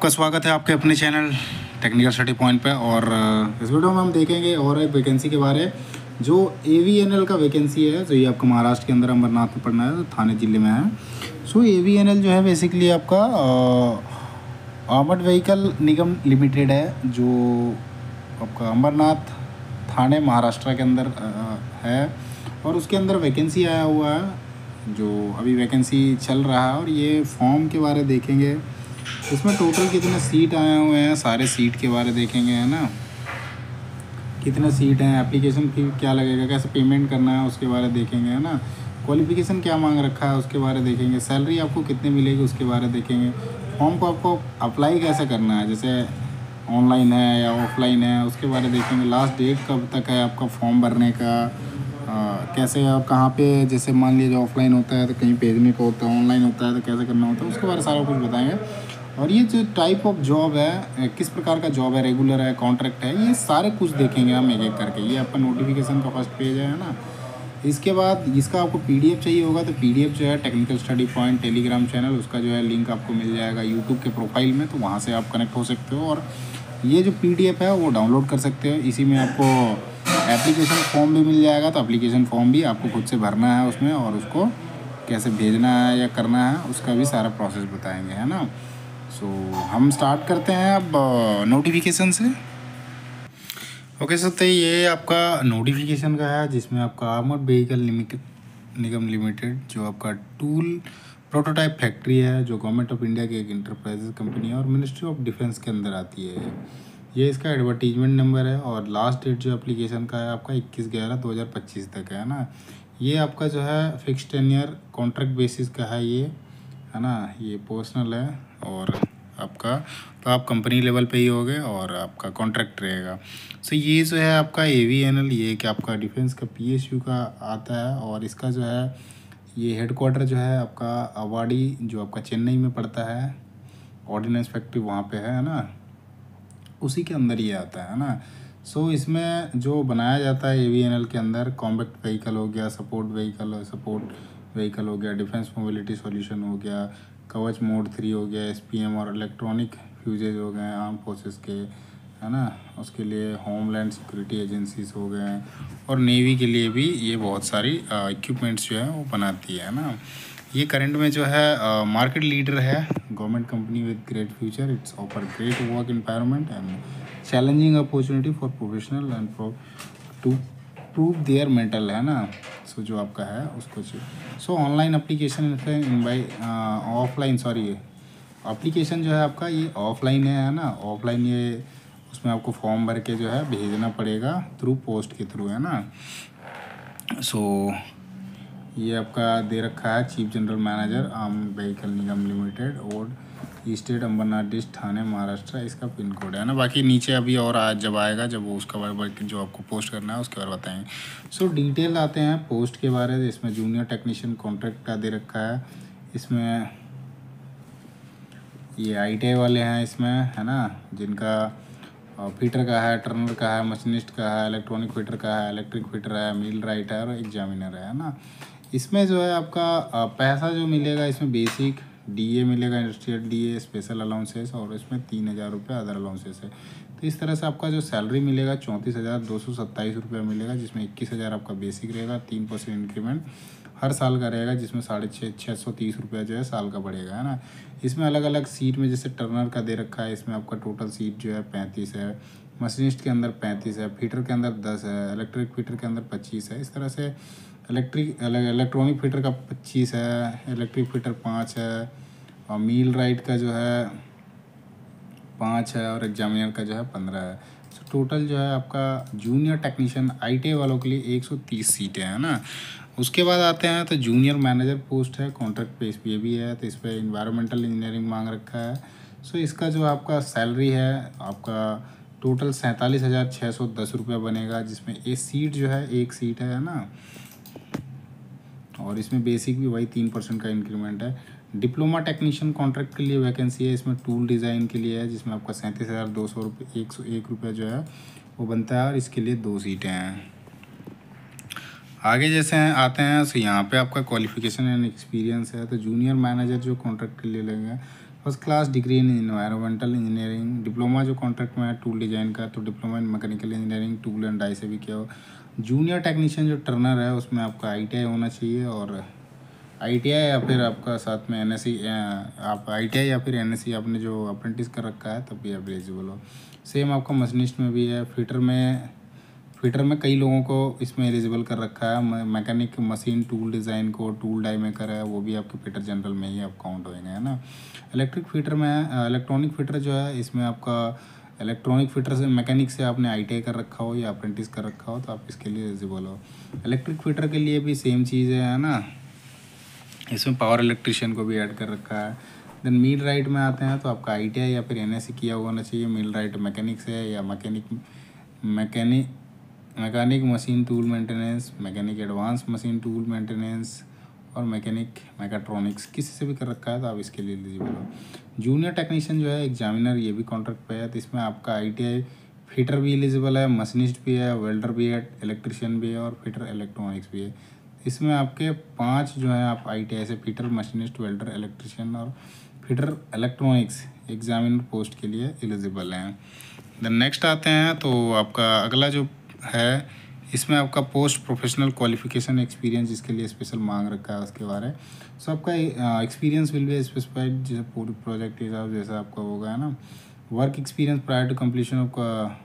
आपका स्वागत है आपके अपने चैनल टेक्निकल स्टडी पॉइंट पे। और इस वीडियो में हम देखेंगे और एक वैकेंसी के बारे जो AVNL का वैकेंसी है। जो ये आपका महाराष्ट्र के अंदर अमरनाथ में पड़ना है, तो थाने ज़िले में है। सो AVNL जो है बेसिकली आपका आर्मर्ड व्हीकल निगम लिमिटेड है, जो आपका अमरनाथ थाने महाराष्ट्र के अंदर है। और उसके अंदर वैकेंसी आया हुआ है, जो अभी वैकेंसी चल रहा है। और ये फॉर्म के बारे देखेंगे, इसमें टोटल कितने सीट आए हुए हैं, सारे सीट के बारे देखेंगे, है ना। कितने सीट हैं, एप्लीकेशन फी क्या लगेगा, कैसे पेमेंट करना है उसके बारे देखेंगे, है ना। क्वालिफिकेशन क्या मांग रखा है उसके बारे देखेंगे, सैलरी आपको कितनी मिलेगी उसके बारे देखेंगे। फॉर्म को आपको अप्लाई कैसे करना है, जैसे ऑनलाइन है या ऑफलाइन है, उसके बारे देखेंगे। लास्ट डेट कब तक है आपका फॉर्म भरने का, कैसे और कहाँ पे, जैसे मान लीजिए ऑफलाइन होता है तो कहीं भेजने को होता है, ऑनलाइन होता है तो कैसे करना होता है, उसके बारे सारा कुछ बताएंगे। और ये जो टाइप ऑफ जॉब है, किस प्रकार का जॉब है, रेगुलर है, कॉन्ट्रैक्ट है, ये सारे कुछ देखेंगे हम एक एक करके। ये आपका नोटिफिकेशन का फर्स्ट पेज है ना। इसके बाद इसका आपको PDF चाहिए होगा, तो PDF जो है technical study point Telegram channel, उसका जो है लिंक आपको मिल जाएगा यूट्यूब के प्रोफाइल में, तो वहाँ से आप कनेक्ट हो सकते हो। और ये जो PDF है वो डाउनलोड कर सकते हो। इसी में आपको एप्लीकेशन फॉर्म भी मिल जाएगा, तो एप्लीकेशन फॉर्म भी आपको खुद से भरना है उसमें, और उसको कैसे भेजना है या करना है उसका भी सारा प्रोसेस बताएंगे, है ना। सो हम स्टार्ट करते हैं अब नोटिफिकेशन से। ओके सर, तो ये आपका नोटिफिकेशन का है, जिसमें आपका आर्मर्ड व्हीकल निगम लिमिटेड, जो आपका टूल प्रोटोटाइप फैक्ट्री है, जो गवर्नमेंट ऑफ इंडिया की एक इंटरप्राइजेज कंपनी है और मिनिस्ट्री ऑफ डिफेंस के अंदर आती है। ये इसका एडवर्टीजमेंट नंबर है। और लास्ट डेट जो एप्लीकेशन का है आपका 21/11/2025 तक है ना। ये आपका जो है फिक्स टेन्योर कॉन्ट्रैक्ट बेसिस का है ये, है ना। ये पर्सनल है और आपका, तो आप कंपनी लेवल पे ही होगे और आपका कॉन्ट्रैक्ट रहेगा। सो ये जो है आपका AVNL, ये कि आपका डिफेंस का PSU का आता है। और इसका जो है ये हेडक्वार्टर जो है आपका अवाड़ी, जो आपका चेन्नई में पड़ता है, ऑर्डिनेंस फैक्ट्री वहाँ पे है ना, उसी के अंदर ये आता है ना। सो इसमें जो बनाया जाता है AVNL के अंदर, कॉम्बैक्ट व्हीकल हो गया, सपोर्ट व्हीकल हो गया, डिफेंस मोबिलिटी सॉल्यूशन हो गया, कवच मोड 3 हो गया, SPM और इलेक्ट्रॉनिक फ्यूजेज हो गए आर्म फोर्सेस के, है ना। उसके लिए होमलैंड सिक्योरिटी एजेंसीज हो गए, और नेवी के लिए भी ये बहुत सारी इक्विपमेंट्स जो है वो बनाती है ना। ये करंट में जो है मार्केट लीडर है, government company with great future. It's offer great work environment and challenging opportunity for professional and to prove their mettle, है ना। सो जो आपका है उसको चाहिए। So online application by offline, sorry, application जो है आपका ये ऑफलाइन है ना। ऑफलाइन ये उसमें आपको फॉर्म भर के जो है भेजना पड़ेगा थ्रू पोस्ट के थ्रू, है ना। सो ये आपका दे रखा है chief general manager armoured vehicle Nigam limited और स्टेट अम्बरनाथ डिस्ट्रिक्ट थाने महाराष्ट्र, इसका पिन कोड है ना। बाकी नीचे अभी और आज जब आएगा, जब वो उसका बारे जो आपको पोस्ट करना है उसके बारे बताएंगे। सो डिटेल आते हैं पोस्ट के बारे में। इसमें जूनियर टेक्नीशियन कॉन्ट्रैक्ट का दे रखा है। इसमें ये ITI वाले हैं इसमें, है ना, जिनका फिटर का है, टर्नर का है, मशीनिस्ट का है, इलेक्ट्रॉनिक फिटर का है, इलेक्ट्रिक फिटर है, मिल राइट है और एग्जामिनर है ना। इसमें जो है आपका पैसा जो मिलेगा, इसमें बेसिक DA मिलेगा, इंडस्ट्रियल DA, स्पेशल अलाउंसेस, और इसमें 3,000 रुपये अदर अलाउंसेस है। तो इस तरह से आपका जो सैलरी मिलेगा 34,227 रुपये मिलेगा, जिसमें 21,000 आपका बेसिक रहेगा, 3% इंक्रीमेंट हर साल का रहेगा, जिसमें 630 रुपये जो है साल का बढ़ेगा, है ना। इसमें अलग अलग सीट में, जैसे टर्नर का दे रखा है, इसमें आपका टोटल सीट जो है 35 है, मशीनिस्ट के अंदर 35 है, फिटर के अंदर 10 है, इलेक्ट्रिक फिटर के अंदर 25 है। इस तरह से इलेक्ट्रॉनिक फिटर का 25 है, इलेक्ट्रिक फिटर 5 है, और मील राइट का जो है 5 है, और एग्जामिनर का जो है 15 है। तो टोटल जो है आपका जूनियर टेक्नीशियन ITI वालों के लिए 130 सीटें हैं ना। उसके बाद आते हैं तो जूनियर मैनेजर पोस्ट है, कॉन्ट्रैक्ट पे इस भी है, तो इस पर इन्वायरमेंटल इंजीनियरिंग मांग रखा है। सो इसका जो आपका सैलरी है आपका टोटल 47,610 रुपये बनेगा, जिसमें एक सीट जो है, एक सीट है ना। और इसमें बेसिक भी वही 3% का इंक्रीमेंट है। डिप्लोमा टेक्नीशियन कॉन्ट्रैक्ट के लिए वैकेंसी है, इसमें टूल डिज़ाइन के लिए है, जिसमें आपका 37,200 रुपये 101 रुपये जो है वो बनता है, और इसके लिए 2 सीटें हैं। आगे जैसे आते हैं, तो यहाँ पे आपका क्वालिफिकेशन एंड एक्सपीरियंस है। तो जूनियर मैनेजर जो कॉन्ट्रैक्ट के लिए लेंगे, first class degree in environmental engineering. Diploma जो कॉन्ट्रैक्ट में है टूल डिज़ाइन का, तो diploma in mechanical engineering tool and die से भी किया हो। जूनियर टेक्नीशियन जो टर्नर है उसमें आपका ITI होना चाहिए, और ITI या फिर आपका साथ में NSE, आप ITI या फिर NSE आपने जो अप्रेंटिस कर रखा है तब भी आप एलिजिबल हो। सेम आपका मशीनिस्ट में भी है। फिटर में कई लोगों को इसमें एलिजिबल कर रखा है। मैकेनिक मशीन टूल डिज़ाइन को टूल डाई मेकर है, वो भी आपके फिटर जनरल में ही आप काउंट होएंगे, है ना। इलेक्ट्रिक फिटर में इलेक्ट्रॉनिक फिटर जो है, इसमें आपका इलेक्ट्रॉनिक फिटर से मैकेनिक से आपने ITI कर रखा हो या अप्रेंटिस कर रखा हो तो आप इसके लिए एलिजिबल हो। इलेक्ट्रिक फिटर के लिए भी सेम चीज़ है ना, इसमें पावर इलेक्ट्रिशियन को भी ऐड कर रखा है। देन मील राइट में आते हैं तो आपका ITI या फिर NSE किया हुआ होना चाहिए। मील राइट मैकेनिक से है, या mechanic machine tool maintenance, mechanic advance machine tool maintenance, और मैकेनिक मैकाट्रॉनिक्स किसी से भी कर रखा है तो आप इसके लिए एलिजिबल हो। जूनियर टेक्नीशियन जो है एग्जामिनर, ये भी कॉन्ट्रैक्ट पे है, तो इसमें आपका ITI फिटर भी एलिजिबल है, मशीनिस्ट भी है, वेल्डर भी है, इलेक्ट्रिशियन भी है, और फिटर इलेक्ट्रॉनिक्स भी है। इसमें आपके 5 जो है आप ITI से फिटर, मशीनिस्ट, वेल्डर, इलेक्ट्रिशियन और फिटर इलेक्ट्रॉनिक्स एग्जामिनर पोस्ट के लिए एलिजिबल हैं। देन नेक्स्ट आते हैं तो आपका अगला जो है, इसमें आपका पोस्ट प्रोफेशनल क्वालिफिकेशन एक्सपीरियंस, जिसके लिए स्पेशल मांग रखा है उसके बारे। सो आपका एक्सपीरियंस विल बी स्पेसिफाइड, जैसे पूरी प्रोजेक्ट हिसाब जैसा आपका होगा, है ना। Work experience prior to completion of,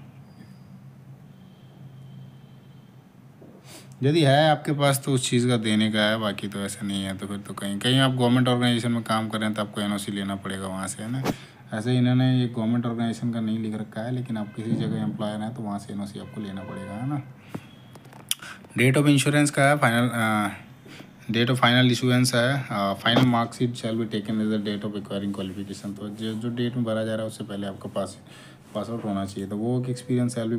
यदि है आपके पास तो उस चीज़ का देने का है, बाकी तो ऐसा नहीं है तो फिर तो कहीं कहीं आप गवर्नमेंट ऑर्गेनाइजेशन में काम कर रहे हैं तो आपको NOC लेना पड़ेगा वहाँ से, है ना। ऐसे इन्होंने ये गवर्नमेंट ऑर्गेनाइजेशन का नहीं लिख रखा है, लेकिन आप किसी जगह एम्प्लॉयर हैं तो वहाँ से NOC आपको लेना पड़ेगा, है ना। डेट ऑफ इंश्योरेंस का है डेट ऑफ फाइनल इशुएंस है। Final marksheet shall be taken as the date of acquiring qualification. तो जो डेट में भरा जा रहा है उससे पहले आपका पास आउट होना चाहिए। तो वो experience shall be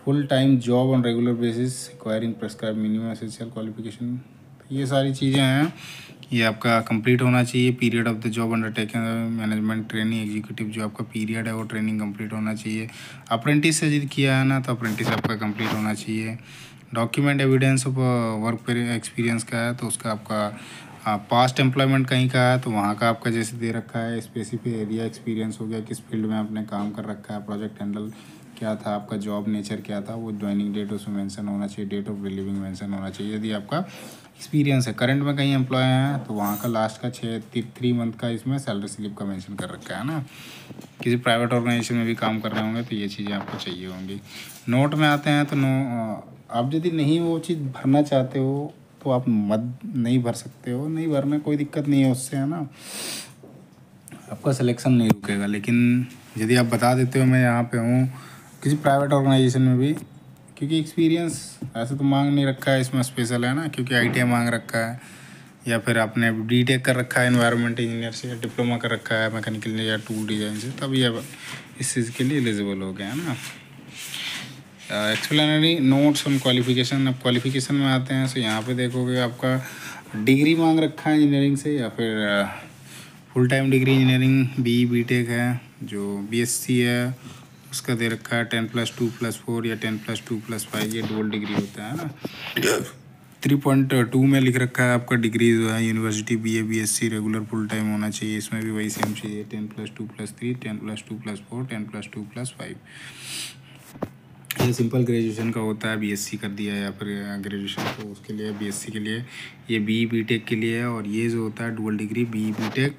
full time job on regular basis acquiring prescribe minimum essential qualification. ये सारी चीज़ें हैं, ये आपका कंप्लीट होना चाहिए। Period of the job undertaking management training executive, जो आपका पीरियड है वो ट्रेनिंग कंप्लीट होना चाहिए। अप्रेंटिस से यदि किया है ना तो अप्रेंटिस आपका कंप्लीट होना चाहिए। Document evidence of work experience का है तो उसका आपका पास्ट एम्प्लॉयमेंट कहीं का है तो वहाँ का आपका जैसे दे रखा है। स्पेसिफिक एरिया एक्सपीरियंस हो गया, किस फील्ड में आपने काम कर रखा है, प्रोजेक्ट हैंडल क्या था, आपका जॉब नेचर क्या था, वो ज्वाइनिंग डेट उसमें मेंशन होना चाहिए, डेट ऑफ रिलीविंग मेंशन होना चाहिए। यदि आपका एक्सपीरियंस है, करंट में कहीं एम्प्लॉय है तो वहाँ का लास्ट का 3 मंथ का इसमें सैलरी स्लिप का मेंशन कर रखा है ना। किसी प्राइवेट ऑर्गेनाइजेशन में भी काम कर रहे होंगे तो ये चीज़ें आपको चाहिए होंगी। नोट में आते हैं तो आप यदि नहीं वो चीज़ भरना चाहते हो तो आप मत नहीं भर सकते हो, नहीं भरना कोई दिक्कत नहीं है उससे, है ना। आपका सिलेक्शन नहीं रुकेगा। लेकिन यदि आप बता देते हो मैं यहाँ पे हूँ किसी प्राइवेट ऑर्गेनाइजेशन में भी, क्योंकि एक्सपीरियंस ऐसे तो मांग नहीं रखा है इसमें स्पेशल, है ना, क्योंकि ITI मांग रखा है, या फिर आपने BTech कर रखा है एनवायरनमेंट इंजीनियर से, या डिप्लोमा कर रखा है मैकेनिकल या टूल डिज़ाइन से, तब ये इस चीज़ के लिए एलिजिबल हो गया, है ना। एक्सप्लेनरी नोट्स ऑन क्वालिफिकेशन। अब क्वालिफिकेशन में आते हैं तो यहाँ पे देखोगे आपका डिग्री मांग रखा है इंजीनियरिंग से, या फिर full time degree engineering BTech है, जो BSc है उसका दे रखा है 10+2+4 या 10+2+5, ये डबल डिग्री होता है ना। 3.2 में लिख रखा है आपका डिग्री जो है university BA BSc regular full time होना चाहिए। इसमें भी वही सेम चाहिए 10+2+3 10+2+4 10+2+5। ये सिंपल ग्रेजुएशन का होता है, BSc कर दिया या फिर ग्रेजुएशन, तो उसके लिए BSc के लिए ये BTech के लिए है। और ये जो होता है डुअल डिग्री BTech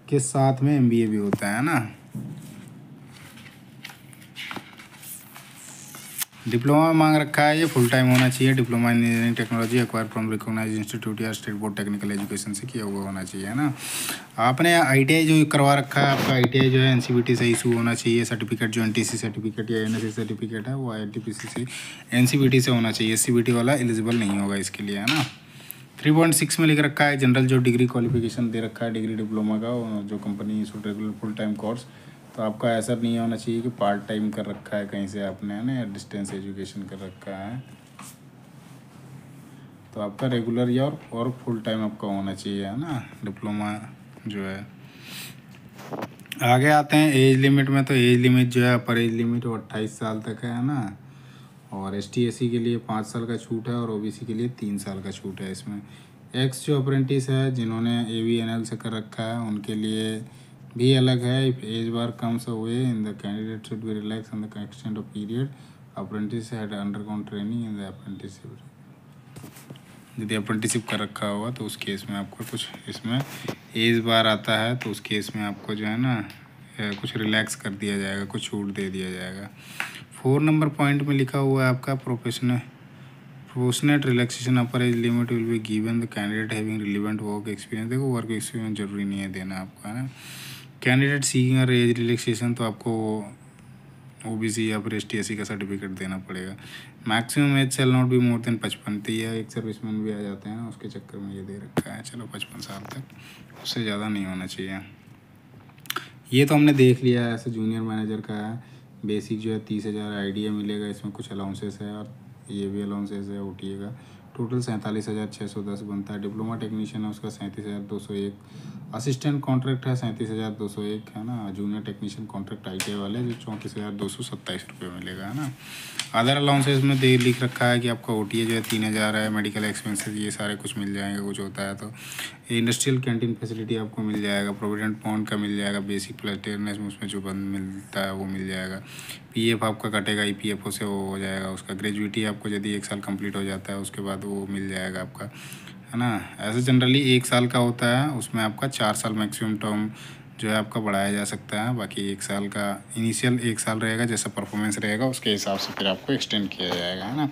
के साथ में MBA भी होता है ना। डिप्लोमा में मांग रखा है, ये फुल टाइम होना चाहिए। Diploma in engineering technology acquire from recognised institute या स्टेट बोर्ड टेक्निकल एजुकेशन से किया हुआ होना चाहिए, है ना। आपने ITI जो करवा रखा है, आपका ITI जो है NCVT से इशू होना चाहिए। सर्टिफिकेट जो NTC सर्टिफिकेट या NSE सर्टिफिकेट है वो INTPC से NCVT से होना चाहिए। SCVT वाला एलिजिबल नहीं होगा इसके लिए, है ना। 3.6 में लिख रखा है जनरल जो डिग्री क्वालिफिकेशन दे रखा है डिग्री डिप्लोमा का, जो company issued regular full time course, तो आपका ऐसा नहीं होना चाहिए कि पार्ट टाइम कर रखा है कहीं से आपने, है ना, या डिस्टेंस एजुकेशन कर रखा है। तो आपका रेगुलर या और फुल टाइम आपका होना चाहिए, है ना, डिप्लोमा जो है। आगे आते हैं एज लिमिट में, तो एज लिमिट जो है अपर एज लिमिट वो 28 साल तक है ना। और ST SC के लिए 5 साल का छूट है, और OBC के लिए 3 साल का छूट है। इसमें एक्स जो अप्रेंटिस है जिन्होंने AVNL से कर रखा है उनके लिए भी अलग है। If age bar comes away in the candidate should be relax in the extend of period apprentice had undergone training in the apprenticeship. यदि अप्रेंटिसशिप कर रखा होगा तो उस केस में आपको कुछ इसमें एज बार आता है तो उस केस में आपको जो है ना कुछ रिलैक्स कर दिया जाएगा, कुछ छूट दे दिया जाएगा। 4 नंबर पॉइंट में लिखा हुआ है आपका proportionate relaxation upper age limit will be given the candidate having relevant work experience. देखो वर्क एक्सपीरियंस जरूरी नहीं है देना आपको, है ना। कैंडिडेट सीकिंग एज रिलैक्सेशन तो आपको OBC या फिर ST/SC का सर्टिफिकेट देना पड़ेगा। Maximum age shall not be more than 55। तो यह एक सर्विसमैन भी आ जाते हैं ना, उसके चक्कर में ये दे रखा है। चलो 55 साल तक, उससे ज़्यादा नहीं होना चाहिए। ये तो हमने देख लिया है, ऐसे जूनियर मैनेजर का है। बेसिक जो है 30,000 आइडिया मिलेगा, इसमें कुछ अलाउंसेस है और ये भी अलाउंसेस है OTA का। टोटल 47,610 बनता है। डिप्लोमा टेक्नीशियन है उसका 37,201। असिस्टेंट कॉन्ट्रैक्ट है 37,201, है ना। जूनियर टेक्नीशियन कॉन्ट्रैक्ट ITI वाले जो 34,227 रुपये मिलेगा, है ना। अदर अलाउंसेस में दे लिख रखा है कि आपका OTA जो है 3,000 है। मेडिकल एक्सपेंसेस ये सारे कुछ मिल जाएंगे, कुछ होता है तो। इंडस्ट्रियल कैंटीन फैसिलिटी आपको मिल जाएगा। प्रोविडेंट फंड का मिल जाएगा। बेसिक प्लस टेयरनेस उसमें जो बंद मिलता है वो मिल जाएगा। PF आपका कटेगा, EPFO से वो हो जाएगा उसका। ग्रेजुएटी आपको यदि 1 साल कंप्लीट हो जाता है उसके बाद वो मिल जाएगा आपका, है ना। ऐसे जनरली 1 साल का होता है, उसमें आपका 4 साल मैक्सिमम टर्म जो है आपका बढ़ाया जा सकता है। बाकी 1 साल का इनिशियल 1 साल रहेगा, जैसा परफॉर्मेंस रहेगा उसके हिसाब से फिर आपको एक्सटेंड किया जाएगा, है ना।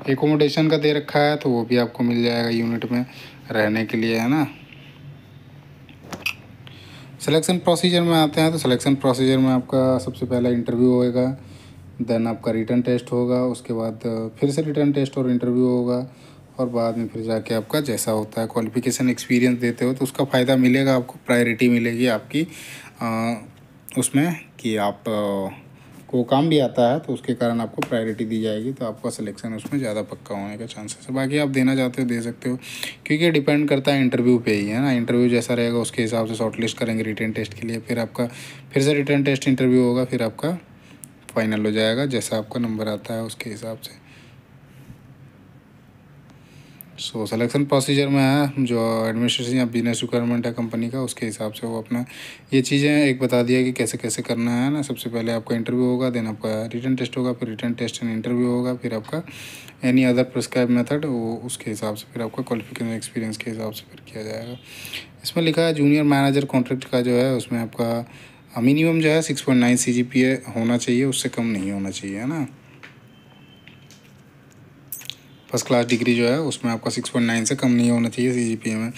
एकोमोडेशन का दे रखा है तो वो भी आपको मिल जाएगा यूनिट में रहने के लिए, है ना। सिलेक्शन प्रोसीजर में आते हैं तो सिलेक्शन प्रोसीजर में आपका सबसे पहला इंटरव्यू होएगा, देन आपका रिटर्न टेस्ट होगा, उसके बाद फिर से रिटर्न टेस्ट और इंटरव्यू होगा, और बाद में फिर जाके आपका जैसा होता है क्वालिफिकेशन एक्सपीरियंस देते हो तो उसका फ़ायदा मिलेगा आपको, प्रायोरिटी मिलेगी आपकी उसमें कि आप को काम भी आता है तो उसके कारण आपको प्रायोरिटी दी जाएगी, तो आपका सिलेक्शन उसमें ज़्यादा पक्का होने का चांसेस है। बाकी आप देना चाहते हो दे सकते हो, क्योंकि डिपेंड करता है इंटरव्यू पे ही, है ना। इंटरव्यू जैसा रहेगा उसके हिसाब से शॉर्टलिस्ट करेंगे रिटर्न टेस्ट के लिए, फिर आपका फिर से रिटर्न टेस्ट इंटरव्यू होगा, फिर आपका फाइनल हो जाएगा जैसा आपका नंबर आता है उसके हिसाब से। सो सिलेक्शन प्रोसीजर में है जो एडमिनिस्ट्रेशन या बिजनेस रिक्वायरमेंट है कंपनी का, उसके हिसाब से वो अपना ये चीज़ें एक बता दिया कि कैसे कैसे करना है ना। सबसे पहले आपका इंटरव्यू होगा, देन आपका रिटर्न टेस्ट होगा, फिर रिटर्न टेस्ट एंड इंटरव्यू होगा, फिर आपका एनी अदर प्रिस्क्राइब मेथड वो उसके हिसाब से फिर आपका क्वालिफिकेशन एक्सपीरियंस के हिसाब से फिर किया जाएगा। इसमें लिखा है जूनियर मैनेजर कॉन्ट्रैक्ट का जो है उसमें आपका मिनिमम जो है 6.9 CGPA होना चाहिए, उससे कम नहीं होना चाहिए, है ना। फर्स्ट क्लास डिग्री जो है उसमें आपका 6.9 से कम नहीं होना चाहिए CGPA में।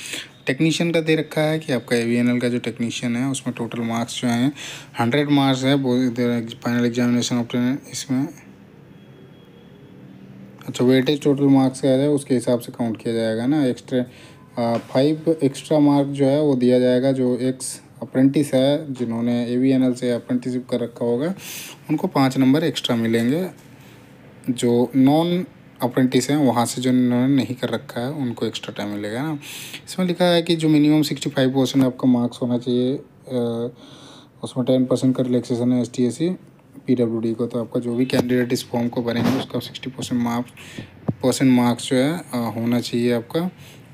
टेक्नीशियन का दे रखा है कि आपका AVNL का जो टेक्नीशियन है उसमें टोटल मार्क्स जो हैं 100 मार्क्स है फाइनल एग्जामिनेशन ऑप्शन इसमें। अच्छा, वेटेज टोटल मार्क्स का है उसके हिसाब से काउंट किया जाएगा ना। एक्स्ट्रा 5 एक्स्ट्रा मार्क जो है वो दिया जाएगा जो एक्स अप्रेंटिस है जिन्होंने AVNL से अप्रेंटिसशिप कर रखा होगा उनको 5 नंबर एक्स्ट्रा मिलेंगे। जो नॉन अप्रेंटिस हैं वहाँ से जो इन्होंने नहीं कर रखा है उनको एक्स्ट्रा टाइम मिलेगा ना। इसमें लिखा है कि जो मिनिमम 65% आपका मार्क्स होना चाहिए, उसमें 10% का रिलैक्सेशन है ST/SC PWD को। तो आपका जो भी कैंडिडेट इस फॉर्म को भरेंगे उसका 60% मार्क्स जो है होना चाहिए आपका।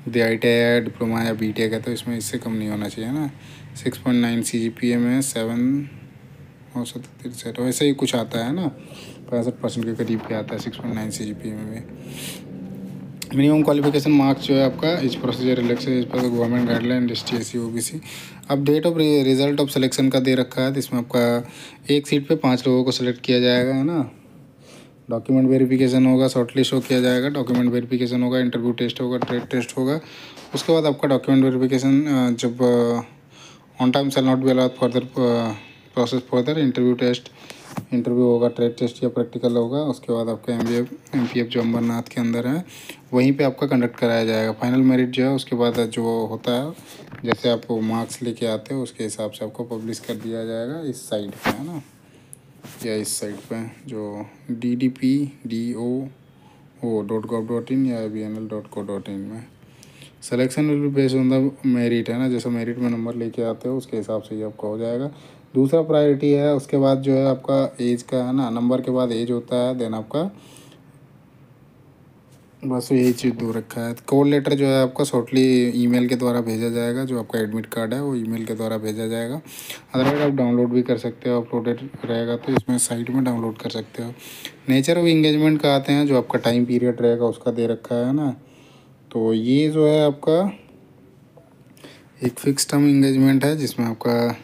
यदि ITI है, डिप्लोमा या BTEC है तो इसमें इससे कम नहीं होना चाहिए ना। 6.9 CGPA में 7 और 77 वैसे ही कुछ आता है ना, 65% के करीब पे आता है 6.9 CGPA में भी। मिनिमम क्वालिफिकेशन मार्क्स जो है आपका इस प्रोसीजर रिलेक्शन इस पर गवर्नमेंट गाइडलाइन ST/SC OBC। अब date of result of selection का दे रखा है, इसमें आपका एक सीट पे 5 लोगों को सिलेक्ट किया जाएगा, है ना। डॉक्यूमेंट वेरिफिकेशन होगा, शॉर्टलिस्ट हो किया जाएगा, डॉक्यूमेंट वेरिफिकेशन होगा, इंटरव्यू टेस्ट होगा, ट्रेड टेस्ट होगा। उसके बाद आपका डॉक्यूमेंट वेरिफिकेशन जब on time shall not be allowed further process further interview होगा, ट्रेड टेस्ट या प्रैक्टिकल होगा। उसके बाद आपका MPF जो अम्बरनाथ के अंदर है वहीं पे आपका कंडक्ट कराया जाएगा। फाइनल मेरिट जो है उसके बाद जो होता है जैसे आप मार्क्स लेके आते हो उसके हिसाब से आपको पब्लिश कर दिया जाएगा इस साइट पे, है ना, या इस साइट पे जो ddpdo.gov.in या avnl.co.in में। Selection will be based on the merit, है ना। जैसे मेरिट में नंबर लेके आते हो उसके हिसाब से ही आपका हो जाएगा। दूसरा प्रायोरिटी है उसके बाद जो है आपका एज का, है ना। नंबर के बाद एज होता है, देन आपका बस यही चीज़ दो रखा है। कॉल लेटर जो है आपका शॉर्टली ईमेल के द्वारा भेजा जाएगा, जो आपका एडमिट कार्ड है वो ईमेल के द्वारा भेजा जाएगा। अदरवाइज आप डाउनलोड भी कर सकते हो, अपलोडेड रहेगा तो इसमें साइट में डाउनलोड कर सकते हो। नेचर ऑफ इंगेजमेंट का आते हैं, जो आपका टाइम पीरियड रहेगा उसका दे रखा है ना। तो ये जो है आपका एक फिक्स टर्म इंगेजमेंट है, जिसमें आपका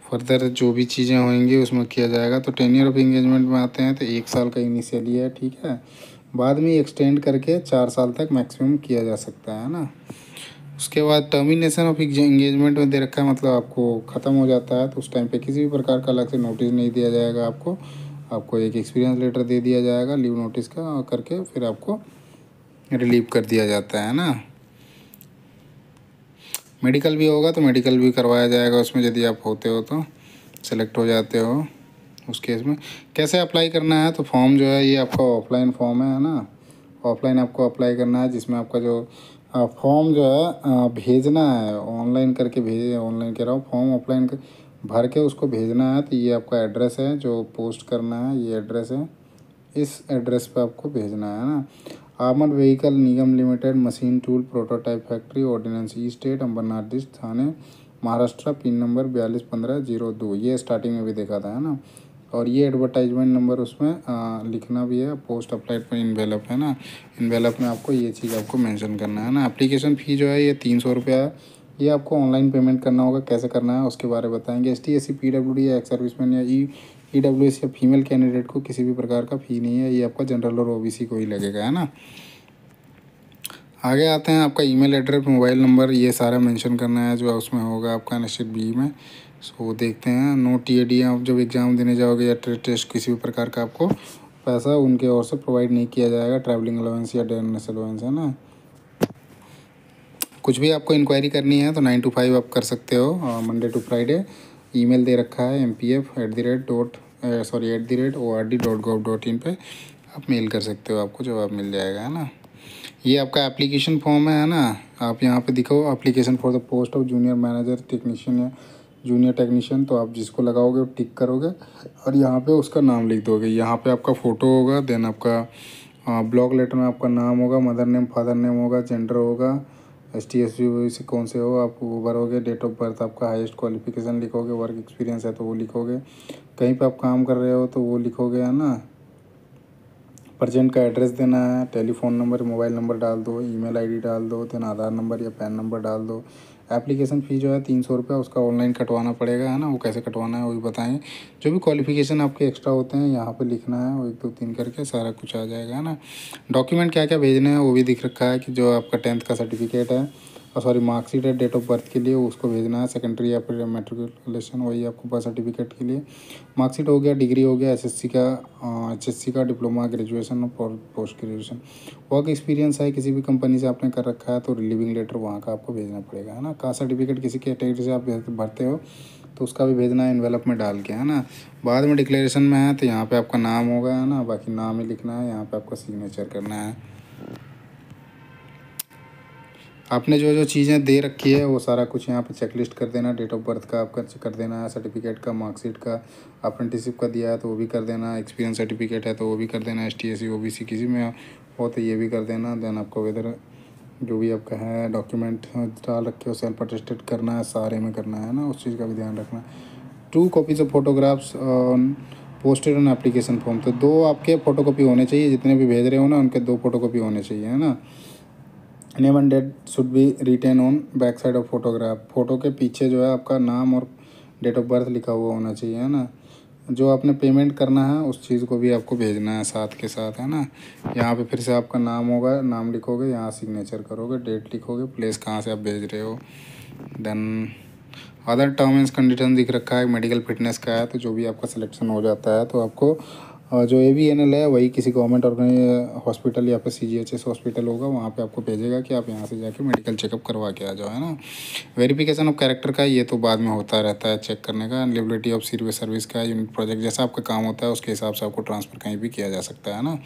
फर्दर जो भी चीज़ें होंगी उसमें किया जाएगा। तो 10 ईयर ऑफ इंगेजमेंट में आते हैं तो 1 साल का इनिशियली है, ठीक है। बाद में एक्सटेंड करके 4 साल तक मैक्सिमम किया जा सकता है ना। उसके बाद टर्मिनेशन ऑफ इंगेजमेंट में दे रखा है, मतलब आपको ख़त्म हो जाता है तो उस टाइम पे किसी भी प्रकार का अलग से नोटिस नहीं दिया जाएगा आपको एक एक्सपीरियंस लेटर दे दिया जाएगा लीव नोटिस का करके, फिर आपको रिलीव कर दिया जाता है ना। मेडिकल भी होगा तो मेडिकल भी करवाया जाएगा उसमें, यदि आप होते हो तो सेलेक्ट हो जाते हो उस केस में। कैसे अप्लाई करना है, तो फॉर्म जो है ये आपका ऑफलाइन फॉर्म है ना। ऑफलाइन आपको अप्लाई करना है, जिसमें आपका जो फॉर्म जो है भेजना है, ऑनलाइन करके भेजे, ऑनलाइन कह रहा हूँ, फॉर्म ऑफलाइन भर के उसको भेजना है। तो ये आपका एड्रेस है जो पोस्ट करना है, ये एड्रेस है, इस एड्रेस पे आपको भेजना है ना। Armoured vehicle Nigam limited, machine tool prototype factory, ordnance estate Ambarnath district, Thane Maharashtra, pin number 421502। ये स्टार्टिंग में भी देखा था है ना। और ये एडवर्टाइजमेंट नंबर उसमें लिखना भी है। पोस्ट अप्लाइड पर इन्वेलप है ना, इन्वेलप में आपको ये चीज़ आपको मेंशन करना है ना। एप्लीकेशन फ़ी जो है ये 300 रुपया है। ये आपको ऑनलाइन पेमेंट करना होगा, कैसे करना है उसके बारे में बताएंगे। ST SC PWD या एक्स सर्विसमैन या EWS या फीमेल कैंडिडेट को किसी भी प्रकार का फ़ी नहीं है, ये आपका जनरल और OBC को ही लगेगा है ना। आगे आते हैं, आपका ईमेल एड्रेस, मोबाइल नंबर, ये सारा मेंशन करना है जो उसमें होगा आपका निश्चित बी में। सो देखते हैं। नो TAD, आप जब एग्ज़ाम देने जाओगे या टेस्ट किसी भी प्रकार का आपको पैसा उनके ओर से प्रोवाइड नहीं किया जाएगा, ट्रैवलिंग अलाउंस या डेननेस अलाउंस है ना। कुछ भी आपको इंक्वायरी करनी है तो 9 to 5 आप कर सकते हो, मंडे टू फ्राइडे। ईमेल दे रखा है mpf@ord.gov.in पे आप मेल कर सकते हो, आपको जवाब मिल जाएगा है ना। ये आपका एप्लीकेशन फॉर्म है ना। आप यहाँ पे दिखो, application for the post of junior manager technician या जूनियर टेक्नीशियन, तो आप जिसको लगाओगे टिक करोगे और यहाँ पे उसका नाम लिख दोगे। यहाँ पे आपका फ़ोटो होगा, देन आपका ब्लॉक लेटर में आपका नाम होगा, मदर नेम फादर नेम होगा, जेंडर होगा, ST SC से कौन से हो आप वो भरोगे, डेट ऑफ बर्थ, आपका हाईएस्ट क्वालिफिकेशन लिखोगे, वर्क एक्सपीरियंस है तो वो लिखोगे, कहीं पे आप काम कर रहे हो तो वो लिखोगे है ना। प्रेजेंट का एड्रेस देना है, टेलीफोन नंबर मोबाइल नंबर डाल दो, ईमेल आईडी डाल दो, देन आधार नंबर या पैन नंबर डाल दो। एप्लीकेशन फ़ी जो है 300 रुपये, उसका ऑनलाइन कटवाना पड़ेगा है ना। वो कैसे कटवाना है वो भी बताएंगे। जो भी क्वालिफिकेशन आपके एक्स्ट्रा होते हैं यहाँ पे लिखना है, वो 1 2 3 करके सारा कुछ आ जाएगा है ना। डॉक्यूमेंट क्या क्या भेजने हैं वो भी दिख रखा है, कि जो आपका 10th का सर्टिफिकेट है और सॉरी मार्कशीट है डेट ऑफ बर्थ के लिए उसको भेजना है। सेकेंडरी या फिर मेट्रिकुलेशन वही आपको बर्थ सर्टिफिकेट के लिए। मार्कशीट हो गया, डिग्री हो गया, HSC का डिप्लोमा, ग्रेजुएशन और पोस्ट ग्रेजुएशन। वर्क एक्सपीरियंस है, किसी भी कंपनी से आपने कर रखा है तो रिलीविंग लेटर वहाँ का आपको भेजना पड़ेगा है ना। कास्ट सर्टिफिकेट किसी कैटेगरी से आप भरते हो तो उसका भी भेजना है एनवेलप में डाल के है ना। बाद में डिक्लेरेशन में है तो यहाँ पे आपका नाम होगा है ना, बाकी नाम ही लिखना है, यहाँ पे आपका सिग्नेचर करना है। आपने जो जो चीज़ें दे रखी है वो सारा कुछ यहाँ पे चेकलिस्ट कर देना। डेट ऑफ बर्थ का आपका कर देना है, सर्टिफिकेट का, मार्कशीट का, अप्रेंटिसशिप का दिया है तो वो भी कर देना, एक्सपीरियंस सर्टिफिकेट है तो वो भी कर देना, ST SC OBC किसी में हो तो ये भी कर देना। देन आपको वेदर जो भी आपका है डॉक्यूमेंट डाल रखे हो सेल्फ अटेस्टेड करना है, सारे में करना है ना, उस चीज़ का भी ध्यान रखना। 2 copies of photographs posted on application form, तो 2 आपके फ़ोटोकॉपी होने चाहिए, जितने भी भेज रहे हो ना उनके 2 फ़ोटोकॉपी होने चाहिए है ना। Name and date should be written on back side of photograph, photo के पीछे जो है आपका नाम और डेट ऑफ बर्थ लिखा हुआ होना चाहिए है ना। जो आपने पेमेंट करना है उस चीज़ को भी आपको भेजना है साथ के साथ है ना। यहाँ पे फिर से आपका नाम होगा, नाम लिखोगे, यहाँ सिग्नेचर करोगे, डेट लिखोगे, प्लेस कहाँ से आप भेज रहे हो। Then other term and condition दिख रखा है, मेडिकल फिटनेस का है तो जो भी आपका सिलेक्शन हो जाता है तो आपको जो AVNL है वही किसी गवर्नमेंट हॉस्पिटल या फिर CGHS हॉस्पिटल होगा वहाँ पे आपको भेजेगा कि आप यहाँ से जाके मेडिकल चेकअप करवा के आ जाओ है ना। वेरिफिकेशन ऑफ कैरेक्टर का ये तो बाद में होता रहता है चेक करने का। एलिजिबिलिटी ऑफ सर्विस का यूनिट प्रोजेक्ट, जैसा आपका काम होता है उसके हिसाब से आपको ट्रांसफ़र कहीं भी किया जा सकता है ना।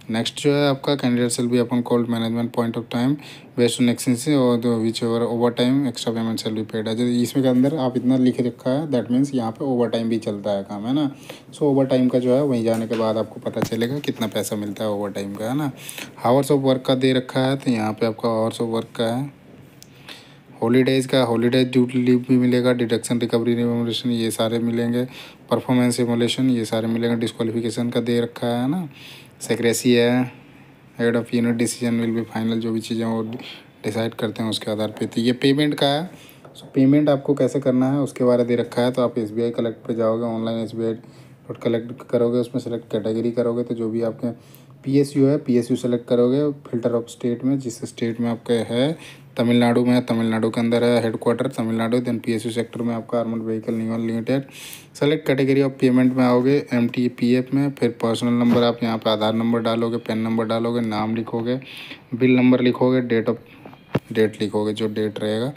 नेक्स्ट जो है आपका candidate shall be upon called management point of time based on expense और which over overtime extra payment shall be paid है। जो इसमें के अंदर आप इतना लिख रखा है दैट मीन्स यहाँ पे ओवर टाइम भी चलता है काम, है ना। सो ओवर टाइम का जो है वहीं जाने के बाद आपको पता चलेगा कितना पैसा मिलता है ओवर टाइम का, है ना। हावर्स ऑफ वर्क का दे रखा है, तो यहाँ पे आपका आवर्स ऑफ वर्क का है। हॉलीडेज़ का, हॉलीडेज ड्यूटी लीव भी मिलेगा, डिडक्शन रिकवरी रिमोलेशन ये सारे मिलेंगे, परफॉर्मेंस सिमुलेशन ये सारे मिलेंगे, डिस्क्वालिफिकेशन का दे रखा है ना। सेक्रेसी है, head of unit decision will be final, जो भी चीज़ें वो डिसाइड करते हैं उसके आधार पे। तो ये पेमेंट का है। सो पेमेंट आपको कैसे करना है उसके बारे में दे रखा है। तो आप SBI कलेक्ट पे जाओगे, ऑनलाइन SBI कलेक्ट करोगे, उसमें सेलेक्ट कैटेगरी करोगे, तो जो भी आपके PSU है PSU सेलेक्ट करोगे फिल्टर ऑफ स्टेट में, जिस स्टेट में आपके है तमिलनाडु में, तमिलनाडु के अंदर है headquarter Tamil Nadu. Then PSU sector में आपका armoured vehicle Nigam limited. Select category of payment में आओगे MTPF में, फिर पर्सनल नंबर आप यहाँ पे आधार नंबर डालोगे, पैन नंबर डालोगे, नाम लिखोगे, बिल नंबर लिखोगे, डेट लिखोगे जो डेट रहेगा।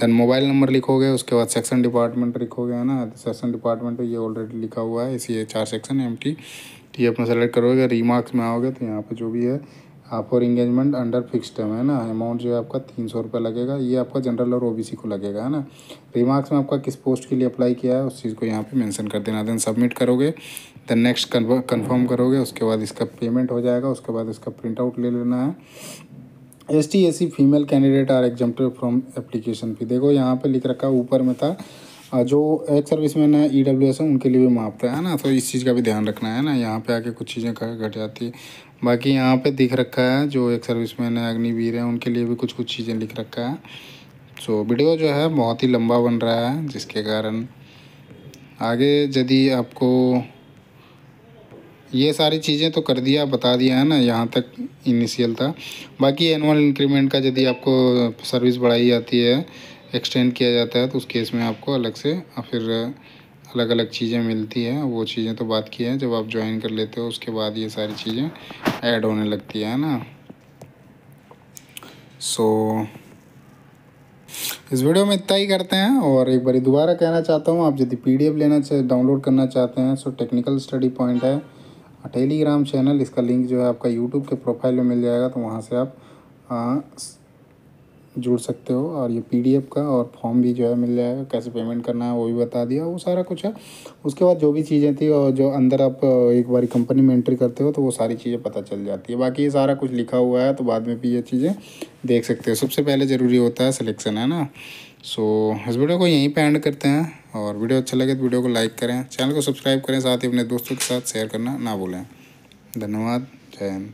देन मोबाइल नंबर लिखोगे, उसके बाद सेक्शन डिपार्टमेंट लिखोगे, है ना। सेक्शन डिपार्टमेंट ये ऑलरेडी लिखा हुआ है, इसी 4 सेक्शन MTTF में सेलेक्ट करोगे। रिमार्क्स में आओगे तो यहाँ पे जो भी है for engagement under fix term, है ना। अमाउंट जो है आपका 300 रुपये लगेगा, ये आपका जनरल और OBC को लगेगा, है ना। रिमार्क्स में आपका किस पोस्ट के लिए अप्लाई किया है उस चीज़ को यहाँ पे मेंशन कर देना। देन सबमिट करोगे, देन नेक्स्ट कन्फर्म करोगे, उसके बाद इसका पेमेंट हो जाएगा। उसके बाद इसका प्रिंट आउट ले लेना है। ST/SC female candidate are exempted from application fee. देखो यहाँ पे लिख रखा है, ऊपर में था जो एक सर्विसमैन है EWS है उनके लिए भी मापता है ना, तो इस चीज़ का भी ध्यान रखना है ना। यहाँ पे आके कुछ चीज़ें घट जाती है। बाकी यहाँ पे दिख रखा है जो एक सर्विसमैन है अग्निवीर है उनके लिए भी कुछ चीज़ें लिख रखा है। सो वीडियो जो है बहुत ही लंबा बन रहा है, जिसके कारण आगे यदि आपको ये सारी चीज़ें तो कर दिया बता दिया है ना, यहाँ तक इनिशियल था। बाकी एनुअल इंक्रीमेंट का यदि आपको सर्विस बढ़ाई जाती है, एक्सटेंड किया जाता है, तो उस केस में आपको अलग से फिर अलग अलग चीज़ें मिलती हैं। वो चीज़ें तो बात की हैं, जब आप ज्वाइन कर लेते हो उसके बाद ये सारी चीज़ें ऐड होने लगती है ना। सो इस वीडियो में इतना ही करते हैं। और एक बार दोबारा कहना चाहता हूँ, आप यदि PDF लेना डाउनलोड करना चाहते हैं, सो टेक्निकल स्टडी पॉइंट है टेलीग्राम चैनल, इसका लिंक जो है आपका यूट्यूब के प्रोफाइल में मिल जाएगा, तो वहाँ से आप जुड़ सकते हो। और ये PDF का और फॉर्म भी जो है मिल जाएगा, कैसे पेमेंट करना है वो भी बता दिया, वो सारा कुछ है। उसके बाद जो भी चीज़ें थी और जो अंदर आप एक बार कंपनी में एंट्री करते हो तो वो सारी चीज़ें पता चल जाती है। बाकी ये सारा कुछ लिखा हुआ है, तो बाद में भी ये चीज़ें देख सकते हो। सबसे पहले ज़रूरी होता है सिलेक्शन, है ना। सो इस वीडियो को यहीं पे एंड करते हैं, और वीडियो अच्छा लगे तो वीडियो को लाइक करें, चैनल को सब्सक्राइब करें, साथ ही अपने दोस्तों के साथ शेयर करना ना भूलें। धन्यवाद, जय हिंद।